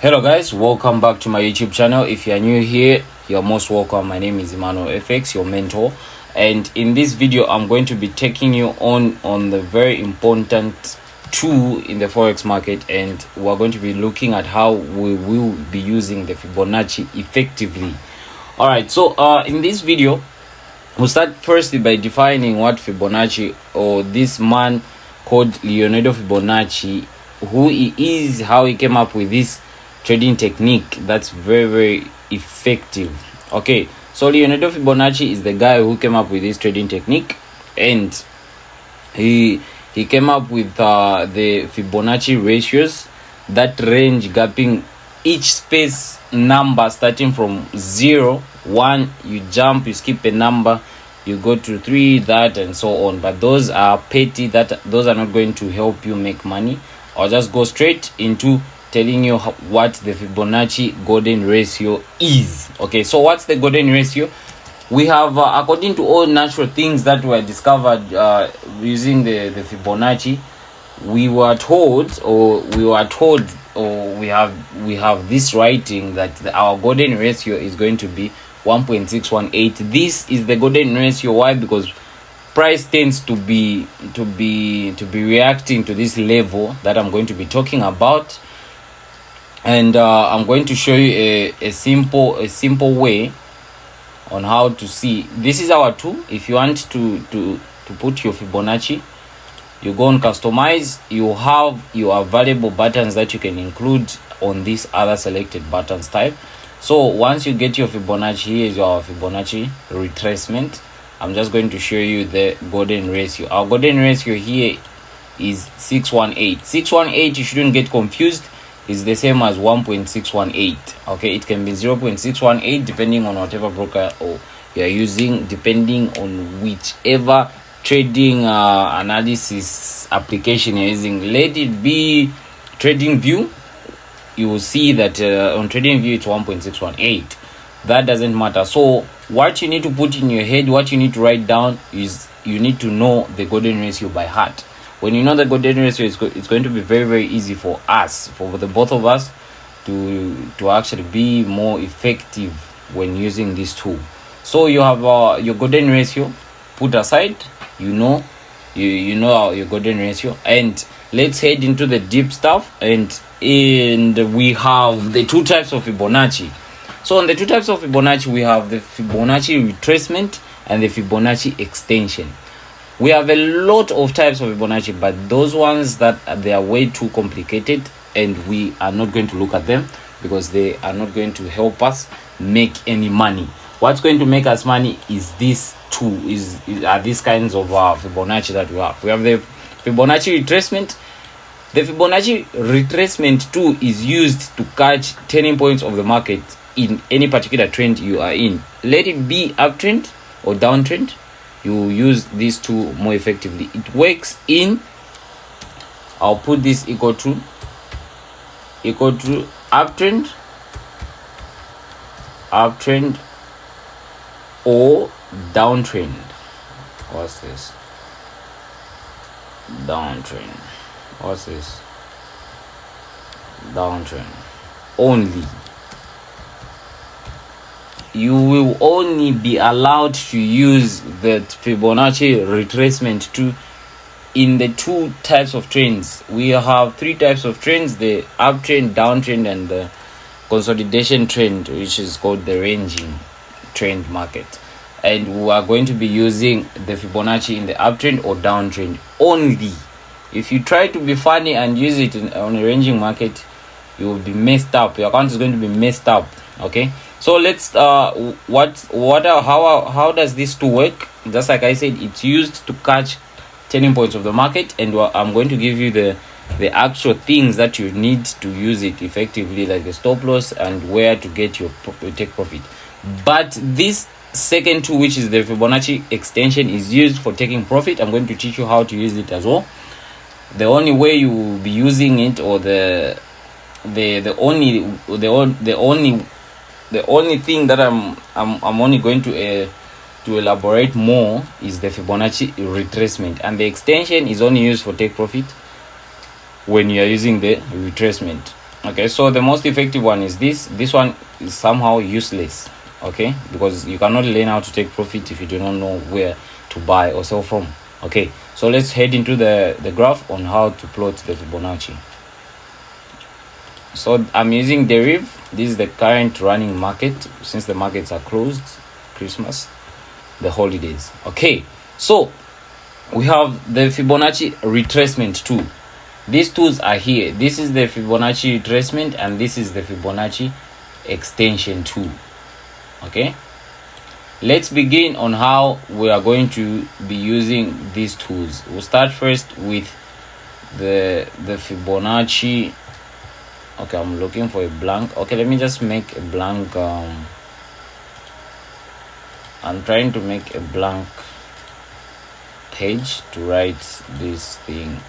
Hello guys, welcome back to my YouTube channel. If you are new here, you're most welcome. My name is Emmanuel FX, your mentor, and in this video I'm going to be taking you on the very important tool in the forex market, and we're going to be looking at how we will be using the Fibonacci effectively. All right, so in this video we'll start firstly by defining what Fibonacci, or this man called Leonardo Fibonacci, who he is, how he came up with this trading technique that's very effective. Okay, so Leonardo Fibonacci is the guy who came up with this trading technique, and he came up with the Fibonacci ratios that range gapping each space number starting from 0, 1, you jump, you skip a number, you go to 3, that, and so on. But those are petty, those are not going to help you make money. I'll just go straight into telling you what the Fibonacci golden ratio is. Okay, so what's the golden ratio? We have according to all natural things that were discovered using the Fibonacci, we have this writing that our golden ratio is going to be 1.618. This is the golden ratio. Why? Because price tends to be reacting to this level that I'm going to be talking about, and I'm going to show you a simple way on how to see. This is our tool. If you want to put your Fibonacci, you go on customize. You have your variable buttons that you can include on this other selected buttons type. So once you get your Fibonacci, here is your Fibonacci retracement. I'm just going to show you the golden ratio. Our golden ratio here is 618. 618, you shouldn't get confused, is the same as 1.618. okay, it can be 0.618 depending on whatever broker or you are using, depending on whichever trading analysis application you're using. Let it be Trading View, you will see that on Trading View it's 1.618. that doesn't matter. So what you need to put in your head, what you need to write down, is you need to know the golden ratio by heart. When you know the golden ratio, it's going to be very easy for us, for the both of us, to actually be more effective when using this tool. So you have your golden ratio put aside. You know your golden ratio, and let's head into the deep stuff. And we have the two types of Fibonacci. So on the two types of Fibonacci, we have the Fibonacci retracement and the Fibonacci extension. We have a lot of types of Fibonacci, but those ones that they are way too complicated, and we are not going to look at them because they are not going to help us make any money. What's going to make us money is this tool, are these kinds of Fibonacci that we have. We have the Fibonacci retracement. The Fibonacci retracement tool is used to catch turning points of the market in any particular trend you are in. Let it be uptrend or downtrend, you use this tool more effectively. It works in, I'll put this equal to uptrend or downtrend. What's this? Downtrend. What's this? Downtrend only. You will only be allowed to use the Fibonacci retracement tool in the two types of trends. We have three types of trends: the uptrend, downtrend, and the consolidation trend, which is called the ranging trend market. And we are going to be using the Fibonacci in the uptrend or downtrend only. If you try to be funny and use it on a ranging market, you will be messed up. Your account is going to be messed up. Okay, so let's how does this tool work? Just like I said, it's used to catch turning points of the market, and I'm going to give you the actual things that you need to use it effectively, like the stop loss and where to get your take profit. But this second tool, which is the Fibonacci extension, is used for taking profit. I'm going to teach you how to use it as well. The only way you will be using it, or the only thing that I'm only going to elaborate more is the Fibonacci retracement, and the extension is only used for take profit when you are using the retracement. Okay, so the most effective one is this one is somehow useless, okay, because you cannot learn how to take profit if you do not know where to buy or sell from. Okay, so let's head into the graph on how to plot the Fibonacci. So I'm using deriv. This is the current running market since the markets are closed, Christmas, the holidays. Okay, so we have the Fibonacci retracement tool. These tools are here. This is the Fibonacci retracement and this is the Fibonacci extension tool. Okay, let's begin on how we are going to be using these tools. We'll start first with the Fibonacci. Okay, I'm looking for a blank. Okay, let me just make a blank. I'm trying to make a blank page to write this thing.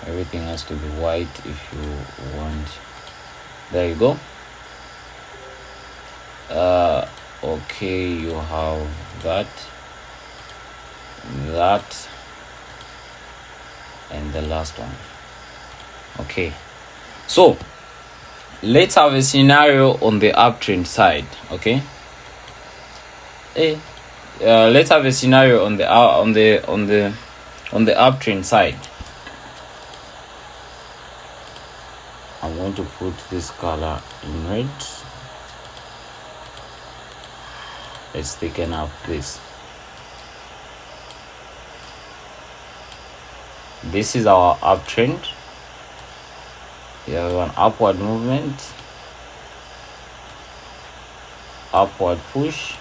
Everything has to be white if you want. There you go. Okay, you have that, and the last one. Okay, so let's have a scenario on the uptrend side. Okay, let's have a scenario on the uptrend side. I'm going to put this color in red. Let's thicken up this. This is our uptrend. We have an upward movement, upward push,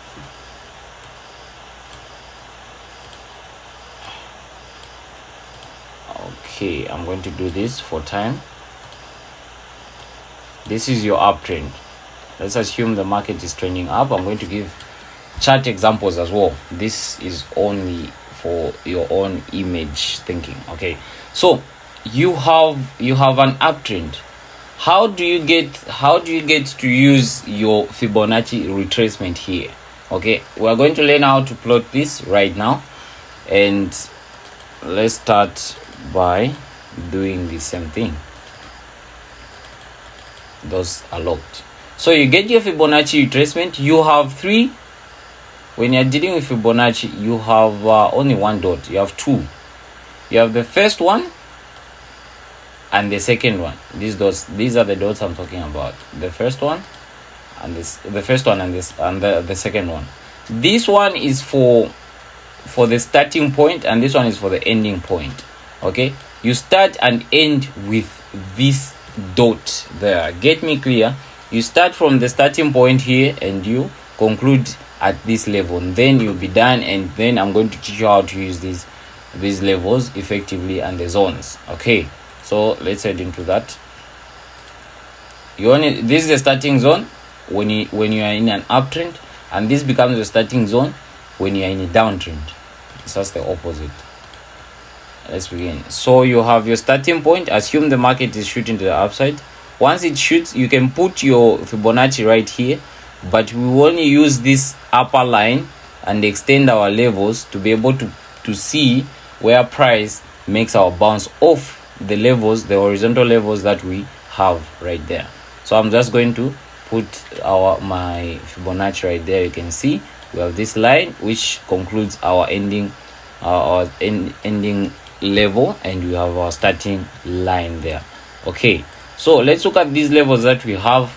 okay. I'm going to do this for time. This is your uptrend. Let's assume the market is trending up. I'm going to give chart examples as well. This is only for your own image thinking. Okay, so you have an uptrend. How do you get to use your Fibonacci retracement here? Okay, we're going to learn how to plot this right now, and let's start by doing the same thing. Those are locked. So you get your Fibonacci retracement. You have three. When you're dealing with Fibonacci, you have only one dot. You have two. You have the first one and the second one. These dots, these are the dots I'm talking about. The first one and the second one. This one is for the starting point and this one is for the ending point. Okay, you start and end with this dot there. Get me clear? You start from the starting point here and you conclude at this level, and then you'll be done. And then I'm going to teach you how to use these levels effectively and the zones. Okay, so let's head into that. This is the starting zone when you are in an uptrend, and this becomes the starting zone when you are in a downtrend. It's just the opposite. Let's begin. So you have your starting point. Assume the market is shooting to the upside. Once it shoots, you can put your Fibonacci right here, but we will only use this upper line and extend our levels to be able to see where price makes our bounce off the levels, the horizontal levels that we have right there. So I'm just going to put my Fibonacci right there. You can see we have this line which concludes our ending level, and we have our starting line there. Okay, so let's look at these levels that we have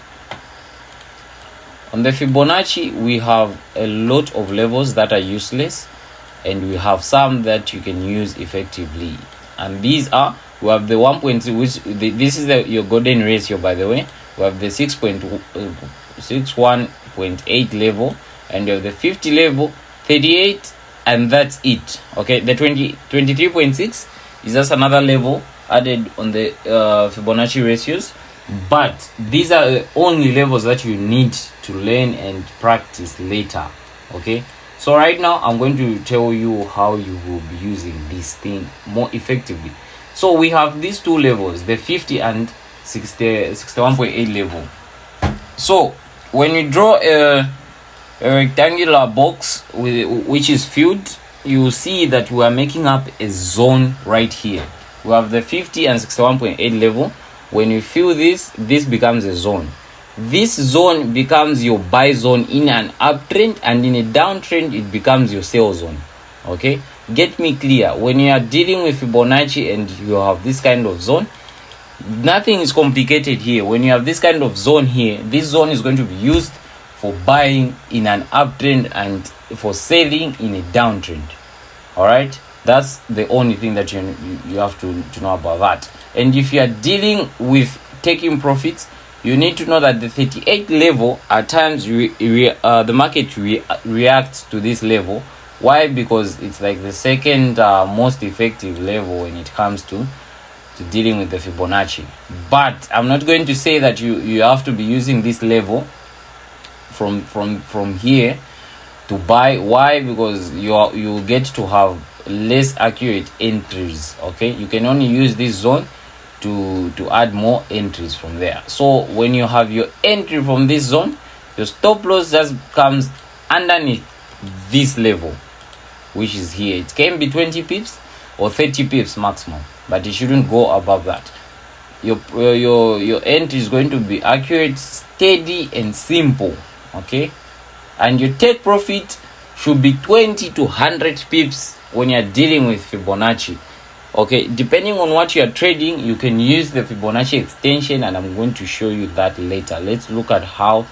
on the Fibonacci. We have a lot of levels that are useless, and we have some that you can use effectively. And these are, we have the 1.0, which this is your golden ratio, by the way. We have the 61.8 level, and you have the 50 level, 38, and that's it. Okay, the 23.6 is just another level added on the Fibonacci ratios, but these are the only levels that you need to learn and practice later. Okay, so right now I'm going to tell you how you will be using this thing more effectively. So we have these two levels, the 50 and 61.8 level. So when you draw a rectangular box which is filled, you see that we are making up a zone right here. we have the 50 and 61.8 level. When you fill this becomes a zone. This zone becomes your buy zone in an uptrend, and in a downtrend it becomes your sell zone. Okay, get me clear. When you are dealing with Fibonacci and you have this kind of zone, nothing is complicated here. When you have this kind of zone here, this zone is going to be used for buying in an uptrend and for selling in a downtrend. All right, that's the only thing that you have to know about that. And if you are dealing with taking profits, you need to know that the 38 level at times the market reacts to this level. Why? Because it's like the second most effective level when it comes to dealing with the Fibonacci. But I'm not going to say that you have to be using this level from here to buy. Why? Because you get to have less accurate entries. Okay, you can only use this zone to add more entries from there. So when you have your entry from this zone, your stop loss just comes underneath this level, which is here. It can be 20 pips or 30 pips maximum, but it shouldn't go above that. Your entry is going to be accurate, steady and simple. Okay, and your take profit should be 20 to 100 pips when you're dealing with Fibonacci. Okay, depending on what you are trading, you can use the Fibonacci extension, and I'm going to show you that later. Let's look at how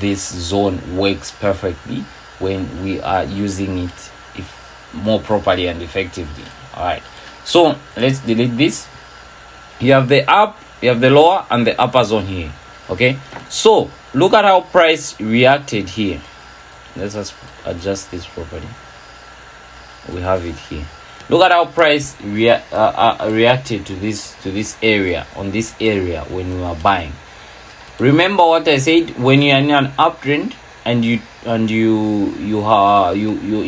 this zone works perfectly when we are using it more properly and effectively. All right, so let's delete this. You have the up, you have the lower and the upper zone here. Okay, so look at how price reacted here. Let's just adjust this properly. We have it here. Look at how price reacted to this area, on this area when we are buying. Remember what I said, when you are in an uptrend and you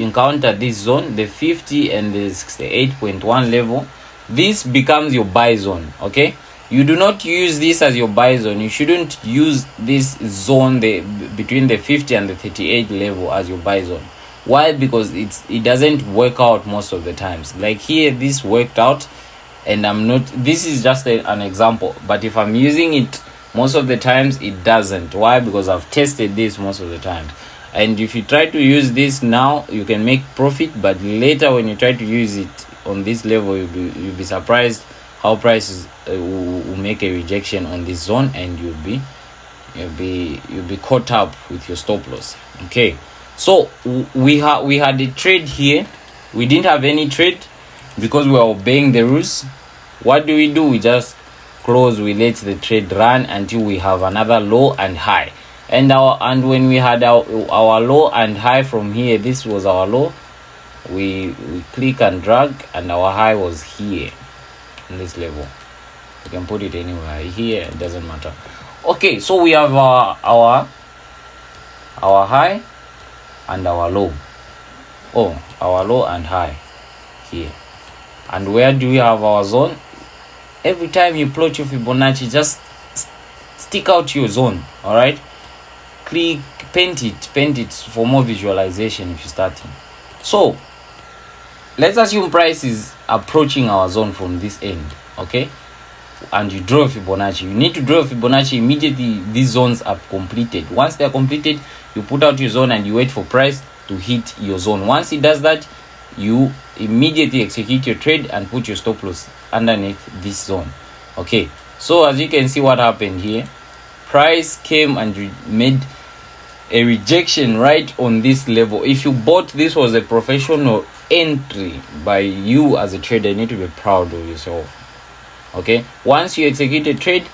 encounter this zone, the 50 and the 68.1 level, this becomes your buy zone. Okay, you do not use this as your buy zone. You shouldn't use this zone between the 50 and the 38 level as your buy zone. Why? Because it doesn't work out most of the times. Like here, this worked out, and this is just an example, but if I'm using it most of the times, it doesn't. Why? Because I've tested this most of the time. And if you try to use this now, you can make profit, but later when you try to use it on this level, you'll be surprised how prices will make a rejection on this zone, and you'll be caught up with your stop loss. Okay, so we had a trade here. We didn't have any trade because we were obeying the rules. What do? We just close. We let the trade run until we have another low and high. And when we had our low and high from here, this was our low. We click and drag, and our high was here in this level. You can put it anywhere here, it doesn't matter. Okay, so we have our high and our low. Our low and high here. And where do we have our zone? Every time you plot your Fibonacci, just stick out your zone. All right, click, paint it for more visualization if you're starting. So let's assume price is approaching our zone from this end. Okay, and you draw a Fibonacci. You need to draw a Fibonacci immediately these zones are completed. Once they are completed, you put out your zone and you wait for price to hit your zone. Once it does that, you immediately execute your trade and put your stop loss underneath this zone. Okay, so as you can see what happened here, price came and made a rejection right on this level. If you bought this was a professional entry by you as a trader, you need to be proud of yourself. Okay, once you execute a trade,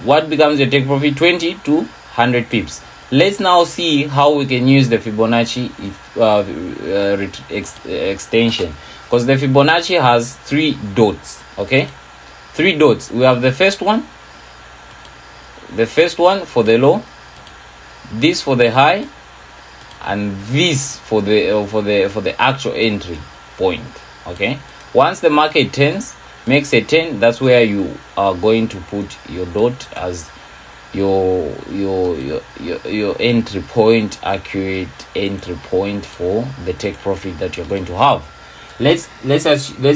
what becomes your take profit? 20 to 100 pips. Let's now see how we can use the Fibonacci extension, because the Fibonacci has 3 dots. Okay, 3 dots. We have the first one for the low, this for the high, and this for the actual entry point. Okay, once the market turns, makes a turn, that's where you are going to put your dot as your entry point, accurate entry point for the take profit that you're going to have. let's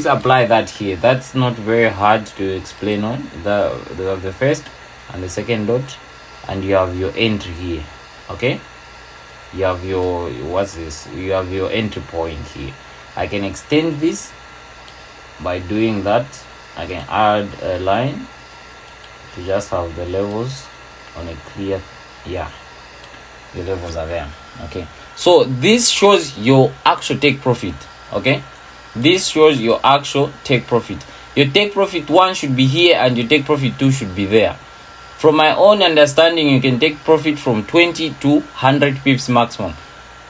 apply that here. That's not very hard to explain on. The first and the second dot, and you have your entry here. Okay, you have your, what's this, you have your entry point here. I can extend this by doing that. I can add a line to just have the levels on a clear, yeah, the levels are there. Okay, so this shows your actual take profit. Okay, this shows your actual take profit. Your take profit 1 should be here and your take profit 2 should be there. From my own understanding, you can take profit from 20 to 100 pips maximum.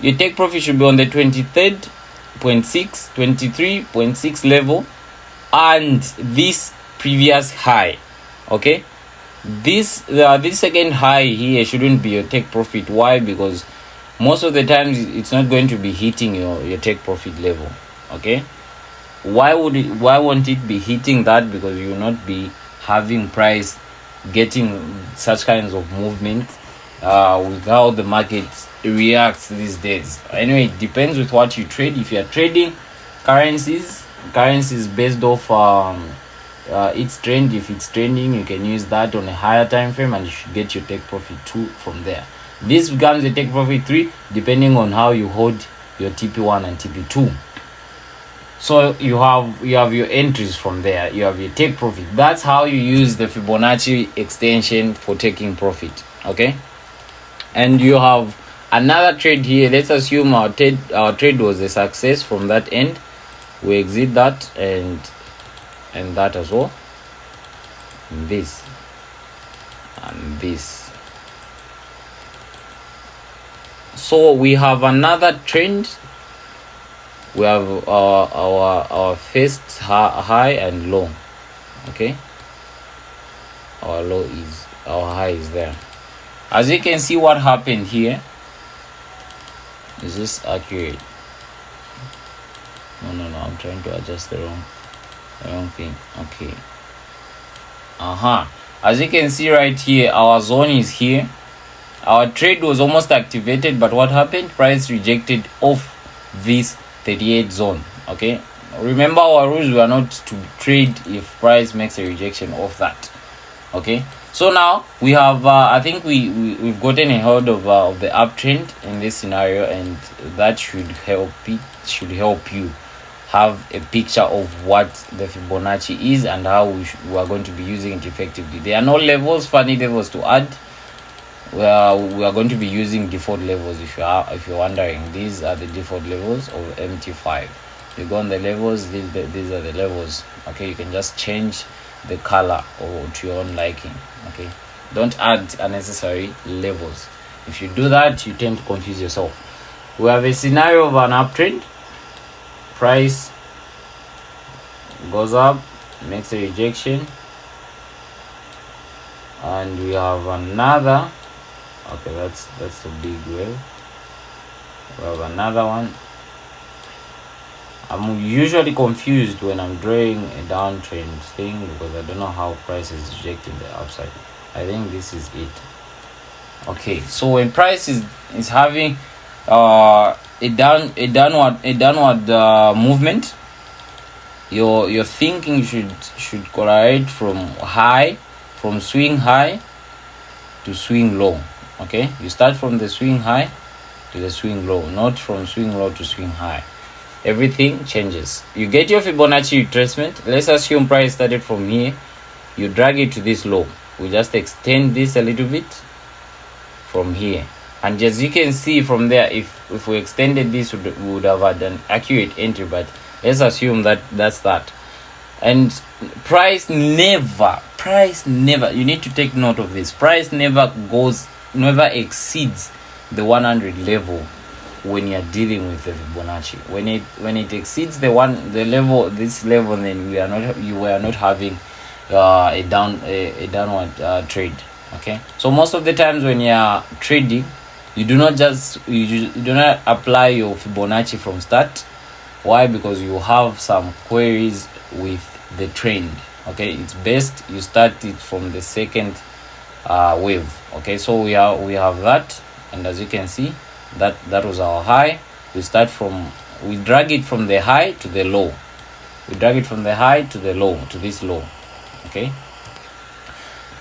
Your take profit should be on the 23.6, 23.6 level and this previous high. Okay, this second high here shouldn't be your take profit. Why? Because most of the times it's not going to be hitting your take profit level. Okay, why won't it be hitting that? Because you will not be having price getting such kinds of movement with how the market reacts these days. Anyway, it depends with what you trade. If you are trading currencies based off its trend, if it's trending, you can use that on a higher time frame and you should get your take profit 2 from there. This becomes a take profit 3 depending on how you hold your TP1 and TP2. So you have your entries from there, you have your take profit. That's how you use the Fibonacci extension for taking profit. Okay, and you have another trade here. Let's assume our trade was a success. From that end, we exit that and that as well, and this and this. So we have another trend. We have our first high and low. Okay, our high is there. As you can see, what happened here, is this accurate? No, I'm trying to adjust the wrong thing. Okay, as you can see right here, our zone is here. Our trade was almost activated, but what happened? Price rejected off this 38 zone. Okay, remember our rules, we are not to trade if price makes a rejection of that. Okay, so now we have I think we've gotten a hold of the uptrend in this scenario, and that should help you have a picture of what the Fibonacci is and how we are going to be using it effectively. There are no funny levels to add. We are going to be using default levels. If you're wondering, these are the default levels of MT5. You go on the levels, these are the levels. Okay, you can just change the color or to your own liking. Okay, don't add unnecessary levels. If you do that, you tend to confuse yourself. We have a scenario of an uptrend. Price goes up, makes a rejection, and we have another. Okay, that's a big wave. We have another one. I'm usually confused when I'm drawing a downtrend thing because I don't know how price is rejecting the upside. I think this is it. Okay, so when price is having a downward movement, your thinking should correlate from swing high to swing low. Okay, you start from the swing high to the swing low, not from swing low to swing high. Everything changes. You get your Fibonacci retracement. Let's assume price started from here. You drag it to this low. We just extend this a little bit from here, and as you can see from there, if we extended this, we would have had an accurate entry, but let's assume that's that. And price never, you need to take note of this, price never exceeds the 100 level when you're dealing with the Fibonacci. When it exceeds this level, then you are not having a downward trade. Okay, so most of the times when you're trading, you do not apply your Fibonacci from start. Why? Because you have some queries with the trend. Okay, it's best you start it from the second wave. Okay, so we have that, and as you can see, that was our high. We start from we drag it from the high to the low. We drag it from the high to the low, to this low. Okay,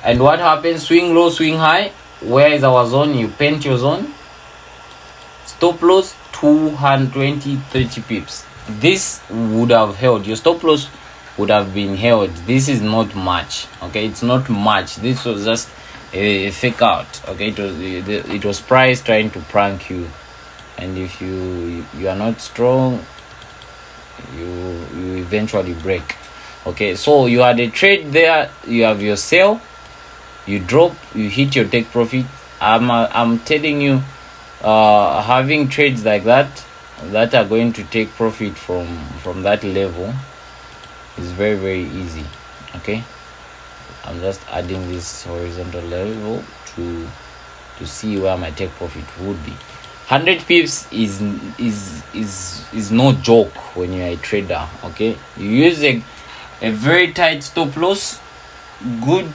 and what happens? Swing low, swing high. Where is our zone? You paint your zone. Stop loss 220, 30 pips. This would have held. Your stop loss would have been held. This is not much. Okay, it's not much. This was just a fake out. Okay, it was price trying to prank you, and if you are not strong, you eventually break. Okay, so you had a trade there, you have your sell, you drop, you hit your take profit. I'm telling you, having trades like that are going to take profit from that level is very, very easy. Okay, I'm just adding this horizontal level to see where my take profit would be. 100 pips is no joke when you're a trader. Okay, you use a very tight stop loss, good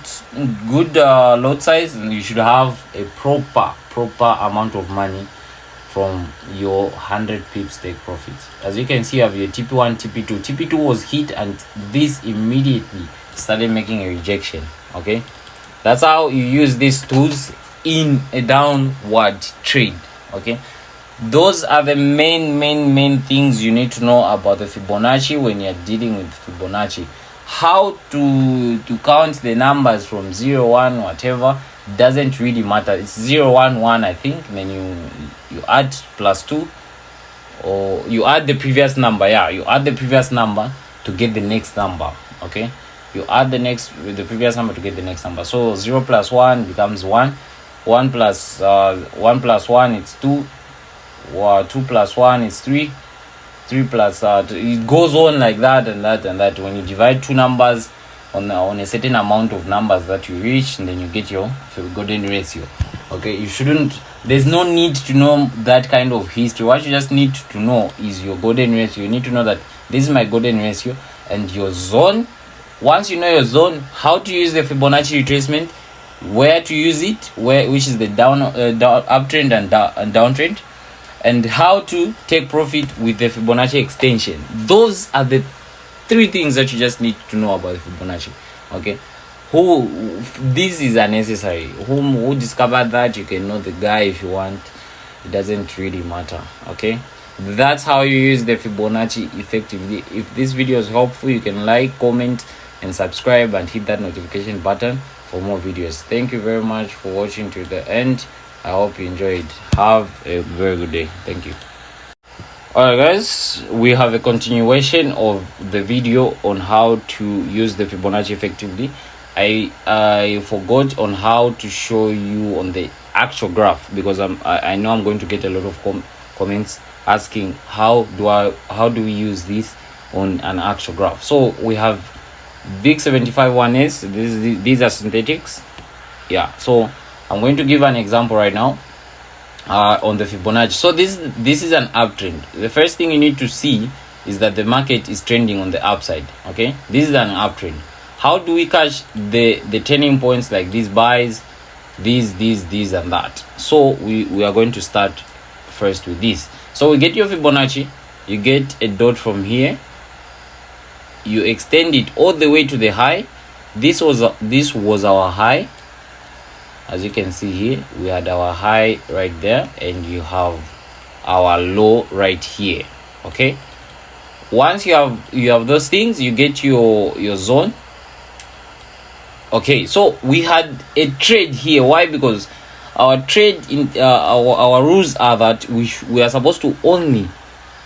lot size, and you should have a proper amount of money from your 100 pips take profit. As you can see, you have your TP1, TP2. TP2 was hit, and this immediately started making a rejection. Okay, that's how you use these tools in a downward trade. Okay, those are the main things you need to know about the Fibonacci when you're dealing with Fibonacci. How to count the numbers from 0, 1, whatever, doesn't really matter. It's 0, 1, 1, I think. Then you add +2, or you add the previous number. Yeah, you add the previous number to get the next number. Okay, you add the previous number to get the next number. So 0 + 1 becomes 1. 1 plus 1 it's 2. 2 + 1 is 3. 3 plus it goes on like that and that and that. When you divide two numbers on a certain amount of numbers that you reach, and then you get your golden ratio. Okay, you shouldn't, there's no need to know that kind of history. What you just need to know is your golden ratio. You need to know that this is my golden ratio, and your zone. Once you know your zone, how to use the Fibonacci retracement, where to use it, which is the uptrend and downtrend, and how to take profit with the Fibonacci extension. Those are the 3 things that you just need to know about the Fibonacci. Okay, this is unnecessary. Who discovered that? You can know the guy if you want. It doesn't really matter. Okay, that's how you use the Fibonacci effectively. If this video is helpful, you can like, comment, and subscribe, and hit that notification button for more videos. Thank you very much for watching to the end. I hope you enjoyed. Have a very good day. Thank you. Alright guys, we have a continuation of the video on how to use the Fibonacci effectively. I forgot on how to show you on the actual graph, because I know I'm going to get a lot of comments asking how do we use this on an actual graph. So we have VIX 75 1S. These are synthetics. Yeah, so I'm going to give an example right now on the Fibonacci. So this is an uptrend. The first thing you need to see is that the market is trending on the upside. Okay, this is an uptrend. How do we catch the turning points like these buys, these and that? So we are going to start first with this. So we get your Fibonacci, you get a dot from here, you extend it all the way to the high. This was our high. As you can see here, we had our high right there, and you have our low right here. Okay, once you have those things, you get your zone. Okay, so we had a trade here. Why? Because our trade in our rules are that we are supposed to only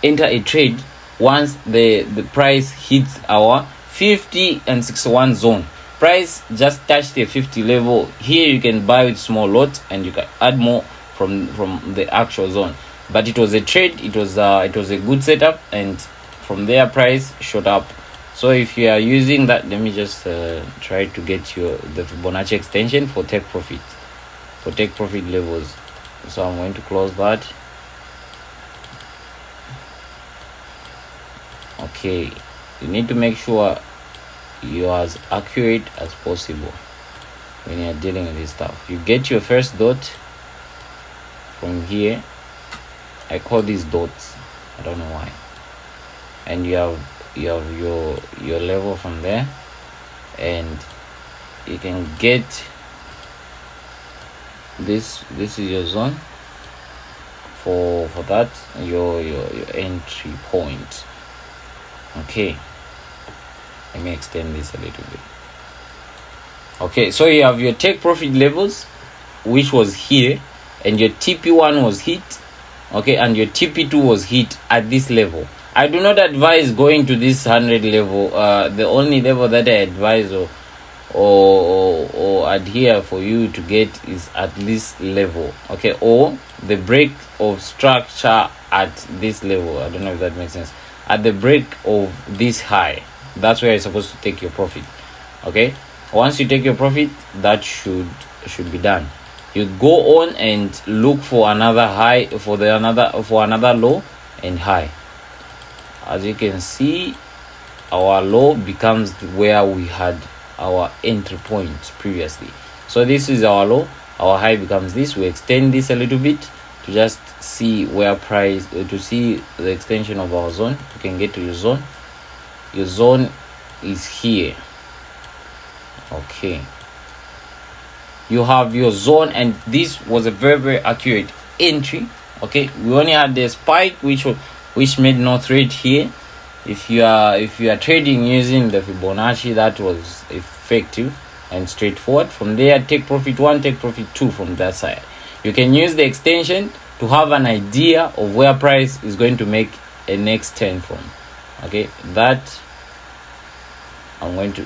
enter a trade once the price hits our 50 and 61 zone. Price just touched the 50 level. Here you can buy with small lots, and you can add more from the actual zone. But it was a trade, it was a good setup, and from there price shot up. So if you are using that, let me just try to get the Fibonacci extension for take profit levels. So I'm going to close that. Okay, you need to make sure you're as accurate as possible when you're dealing with this stuff. You get your first dot from here. I call these dots, I don't know why. and you have your level from there, and you can get this is your zone for that, your entry point. Okay, let me extend this a little bit. Okay, so you have your take profit levels, which was here, and your TP1 was hit, okay, and your TP2 was hit at this level. I do not advise going to this 100 level. The only level that I advise or adhere for you to get is at this level, okay, or the break of structure at this level. I don't know if that makes sense. At the break of this high, that's where you're supposed to take your profit. Okay, once you take your profit, that should be done. You go on and look for another high, for another low and high. As you can see, our low becomes where we had our entry point previously. So this is our low, our high becomes this. We extend this a little bit to just see where price, to see the extension of our zone. You can get to your zone. Your zone is here. Okay, you have your zone, and this was a very accurate entry. Okay, we only had the spike which made no trade here. If you are trading using the Fibonacci, that was effective and straightforward. From there, take profit 1, take profit 2 from that side. You can use the extension to have an idea of where price is going to make a next turn from. Okay, that I'm going to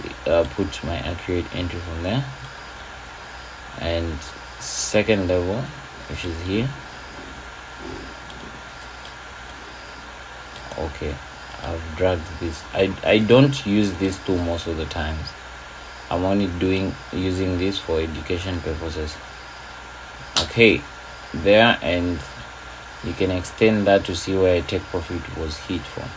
put my accurate entry from there, and second level, which is here. Okay, I've dragged this. I don't use this tool most of the times. I'm only using this for education purposes. Okay, there, and you can extend that to see where a take profit was hit from.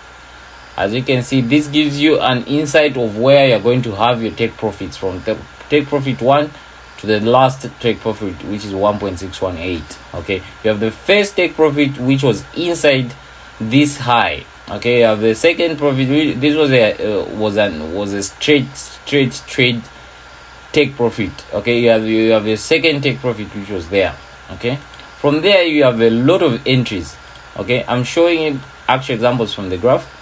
As you can see, this gives you an insight of where you're going to have your take profits from. Take profit 1 to the last take profit, which is 1.618. Okay, you have the first take profit, which was inside this high. Okay, you have the second profit. This was a straight trade take profit. Okay, you have the second take profit, which was there. Okay, from there you have a lot of entries. Okay, I'm showing you actual examples from the graph.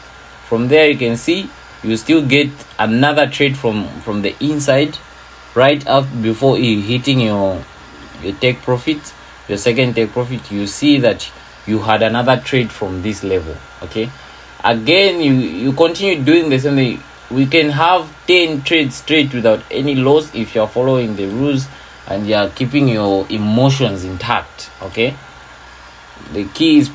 From there you can see you still get another trade from the inside, right up before you hitting your take profit, your second take profit. You see that you had another trade from this level. Okay, again you continue doing the same thing. We can have 10 trades straight without any loss if you're following the rules and you're keeping your emotions intact. Okay, the key is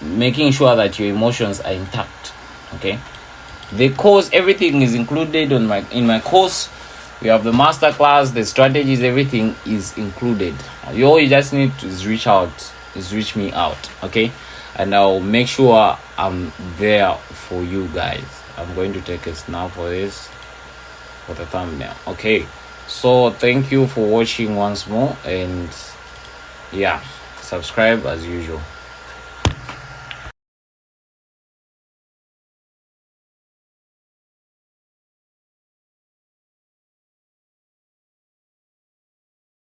making sure that your emotions are intact. Okay, the course, everything is included in my course. We have the master class, the strategies, everything is included. All you just need to reach me out. Okay, and I'll make sure I'm there for you guys. I'm going to take a snap for this, for the thumbnail. Okay, so thank you for watching once more, and yeah, subscribe as usual.